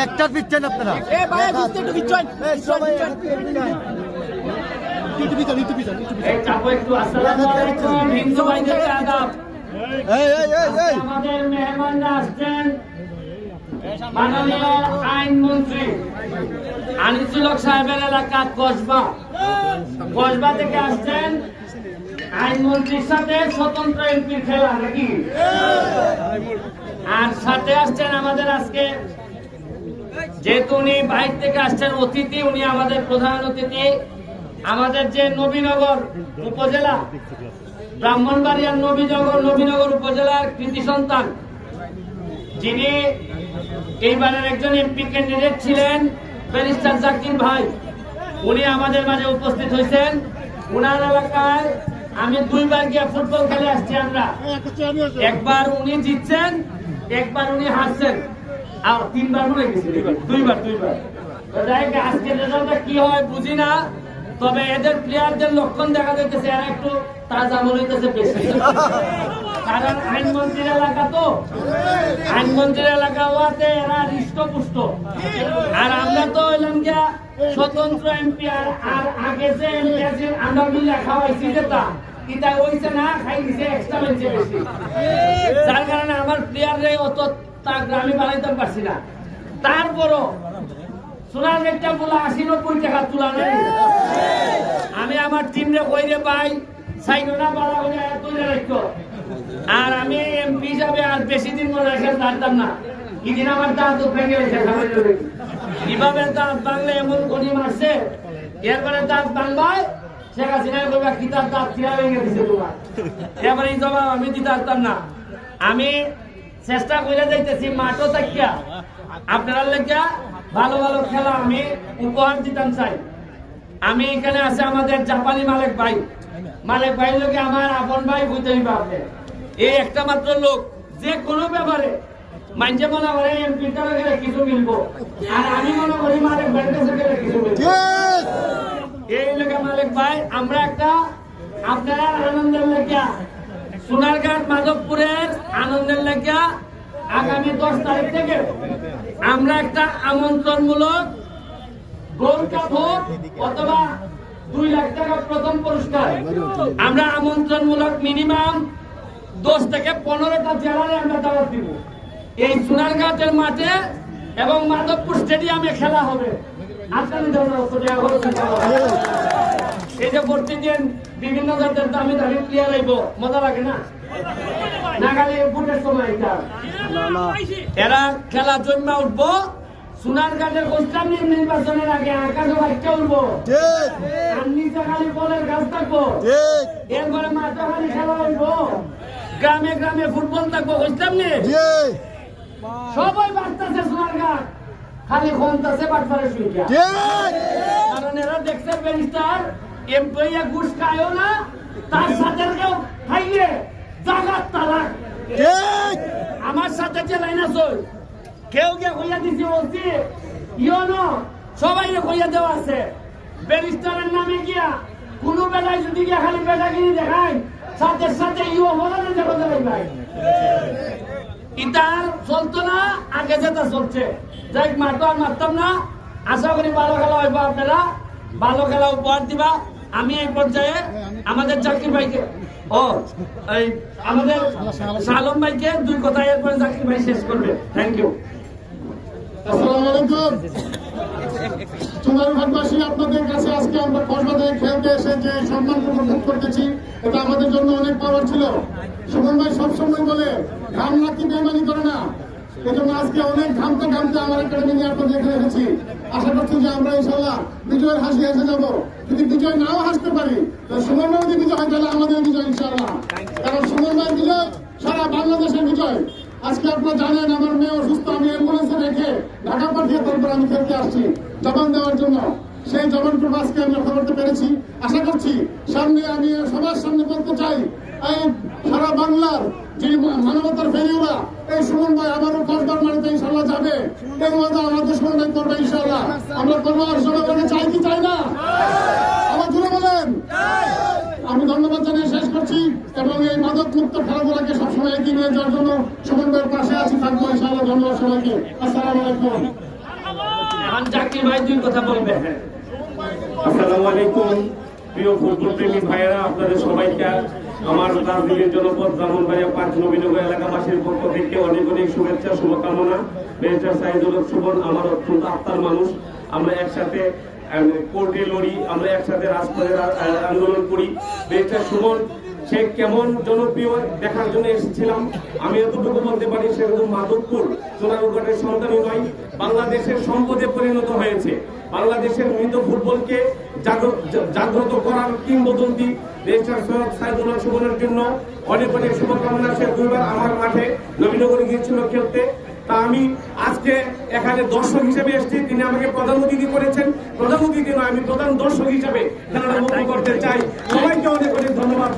একটা পিচ্ছেন আপনারা আমাদের মেহমানরা আসছেন মাননীয় আইনমন্ত্রী আনিসুল হক সাহেবের এলাকা কসবা থেকে আসছেন। আইনমন্ত্রীর সাথে স্বতন্ত্র এমপির খেলা নাকি, আর সাথে আসছেন আমাদের আজকে যেহেতু উনি বাইরে থেকে আসছেন অতিথি, উনি আমাদের প্রধান অতিথি। আমাদের যে নবীনগর উপজেলা ব্রাহ্মণবাড়িয়ার নবীনগর উপজেলার কৃতি সন্তান, যিনি এইবারের একজন এমপি ক্যান্ডিডেট ছিলেন, ব্যারিস্টার জাকির ভাই, উনি আমাদের মাঝে উপস্থিত হয়েছেন। উনার এলাকায় আমি 2 বার গিয়ে ফুটবল খেলে আসছি আমরা। একবার উনি জিতছেন, একবার উনি হারছেন, আর 3 বার মনে গেছে, 2 বার। আজকে রেজাল্টটা কি হয় বুঝি না, তবে এদের প্লেয়ারদের লক্ষণ দেখা যাইতেছে এরা একটু তাজা মনে হইতেছে বেশি, কারণ আইনমন্ত্রীর এলাকা তো, আইনমন্ত্রীর এলাকা হওয়াতে এরা হৃষ্টপুষ্ট। আর আমরা তো হইলাম গিয়া স্বতন্ত্র এমপি, আর আগে যে এমপি আছেন আমরা মিলে খাওয়াইছি যেটা এটা হইছে না, খাই দিছে এক্সট্রা বেশি, যার কারণে আমার প্লেয়াররে অত গ্রামে বানাইতে পারছি না। তারপরও সোনার একটা বলা 80-90 টাকা তোলা নেই। আমি আমার টিমরে কইরে পাই সাইডনা বাড়া হয়ে তুলে রাখতো, আর আমি এমপি হিসাবে আর বেশি দিন মনে রেখে পারতাম না। এদিন আমার দাঁত ভেঙে গেছে, কিভাবে দাঁত ভাঙলে এমন গনি মারছে, এরপরে দাঁত ভাঙবায় শেখ হাসিনায় বলবা কি তার দাঁত ছিঁড়া ভেঙে দিছে তোমার, এবারে এই জবাব আমি দিতে পারতাম না। আমি চেষ্টা করে যাইতেছি মাঠও থাকিয়া আপনারা লেগা ভালো ভালো খেলা আমি উপহার দিতাম চাই। আমি এখানে আছে আমাদের জাপানি মালিক ভাই লোকে আমার আপন ভাই বুঝতে পারবে, এই একটা মাত্র লোক যে কোনো ব্যাপারে মানছে মনে করে এমপি তারা গেলে কিছু মিলবো, আর আমি মনে করি মালিক ভাইয়ের কাছে গেলে কিছু মিলবো। এই লোকে মালিক ভাই আমরা একটা আপনারা আনন্দের লেগা সোনারঘাট মাধবপুরের আনন্দের লেগা আগামী 10 তারিখ থেকে আমরা একটা আমন্ত্রণমূলক গোল্ড কাপ হোক অথবা 2 লাখ টাকা প্রথম পুরস্কার, আমরা আমন্ত্রণমূলক মিনিমাম 10 থেকে 15টা জেলায় আমরা দাওয়াত দিব। এই সোনারঘাটের মাঠে এবং মাধবপুর স্টেডিয়ামে খেলা হবে। এই যে প্রতিদিন বিভিন্ন জাতের দামি প্লেয়ার আইব, মজা লাগে না? নাগালে ভোটের সময় এরা খেলা জন্মা উঠবো। সোনারঘাটের ইসলামী নির্বাচনের আগে আকাশে বাচ্চা উঠবো, আর নিচে খালি বলের গাছ থাকবো, এরপরে মাঠে খালি খেলা উঠবো, গ্রামে গ্রামে ফুটবল থাকবো। ইসলাম নিয়ে সবাই বাড়তেছে সোনারঘাট, খালি ক্ষমতাছে বাটপারে শুনছে, কারণ এরা দেখছে ব্যারিস্টার এমপিয়া ঘুষ খায়ও না, তার সাথে কেউ খাইলে জাগাত তালাক। আমার সাথে যে লাইন আছে কেউ কে কইয়া দিছে বলছি ইয়নো সবাই কইয়া দেওয়া আছে, ব্যারিস্টারের নামে গিয়া কোন বেলায় যদি গিয়া খালি বেটাগিরি দেখায় সাথে সাথে ইও বলানো যাবে ভাই, ইতার চলতো না, আগে যেটা চলছে। যাই মারতো আর মারতাম না, আশা করি ভালো খেলা হইব, আপনারা ভালো খেলা উপহার দিবা। আমি এই পর্যায়ে আমাদের জাকির ভাইকে এই আমাদের সালম ভাইকে 2 কথা, এরপরে জাকির ভাই শেষ করবে। Thank you. আসসালামু আলাইকুম। সোনারঘাটবাসী, আপনাদের কাছে আজকে আমরা কসবা থেকে খেলতে এসে যে সম্মান প্রদর্শন করতেছি এটা আমাদের জন্য অনেক পাওয়ার ছিল। সুমন ভাই সবসময় বলে ঘাম লাগতে বেমানি করে না, এজন্য আজকে অনেক ঘামতে আমার একাডেমি নিয়ে আপনাদের এখানে এসেছি। আশা করছি যে আমরা ইনশাল্লাহ বিজয়ের হাসি হেসে যাবো। যদি বিজয় নাও হাসতে পারি, সুমন ভাই যদি বিজয় হয় তাহলে আমাদের বিজয় ইনশাল্লাহ, কারণ সুমন ভাই বিজয় সারা বাংলাদেশের বিজয়। আজকে আপনারা জানেন আমার মেয়ে অসুস্থ, আমি অ্যাম্বুলেন্সে রেখে ঢাকা পাঠিয়ে তারপর আমি খেলতে আসছি জবান দেওয়ার জন্য। সেই জবানটুকু আজকে আমি রক্ষা করতে পেরেছি। আশা করছি সামনে আমি সবার সামনে বলতে চাই, এই সারা বাংলার যে মানবতার ফেরিওরা এই সুমন ভাই আবারও কসবার মাটিতে ইনশাল্লাহ যাবে, এই মজা আমাদের সুমন ভাই করবে ইনশাল্লাহ। আমরা করবো আর সবাই চাই কি চাই না? আমার জুড়ে বলেন। আমি ধন্যবাদ জানিয়ে শেষ করছি এবং এই মাদক মুক্ত উন্মুক্ত খেলাধুলাকে সবসময় এগিয়ে নিয়ে যাওয়ার জন্য সুমন ভাইয়ের পাশে আছি, থাকবো ইনশাআল্লাহ। ধন্যবাদ সবাইকে। আসসালামু আলাইকুম। এখন জাকির ভাই দুই কথা বলবে। আসসালামু আলাইকুম প্রিয় ফুটবল প্রেমী ভাইয়েরা, আপনাদের সবাইকে আমার রাজনীতির জনপদ ব্রাহ্মণবাড়িয়া ৫ নবীনগর এলাকাবাসীর পক্ষ থেকে অনেক অনেক শুভেচ্ছা শুভকামনা। ব্যারিস্টার সাইদুল হক সুমন আমার অত্যন্ত আত্মার মানুষ। আমরা একসাথে কোর্টে লড়ি, আমরা একসাথে রাজপথে আন্দোলন করি। ব্যারিস্টার সুমন সে কেমন জনপ্রিয় দেখার জন্য এসেছিলাম। আমি এতটুকু বলতে পারি সে কিন্তু মাধবপুর সোনারুঘাটের সন্তানই নয়, বাংলাদেশের সম্পদে পরিণত হয়েছে। বাংলাদেশের মৃত ফুটবলকে জাগ্রত করার কিংবদন্তি ব্যারিস্টার সৈয়দ সাইদুল হক সুমনের জন্য অনেক অনেক শুভকামনা। সে দুইবার আমার মাঠে নবীনগরে গিয়েছিল খেলতে। তা আমি আজকে এখানে দর্শক হিসেবে এসেছি। তিনি আমাকে প্রধান অতিথি করেছেন, প্রধান অতিথি নয়, আমি প্রধান দর্শক হিসেবে খেলাটা মুক্ত করতে চাই। সবাইকে অনেক অনেক ধন্যবাদ।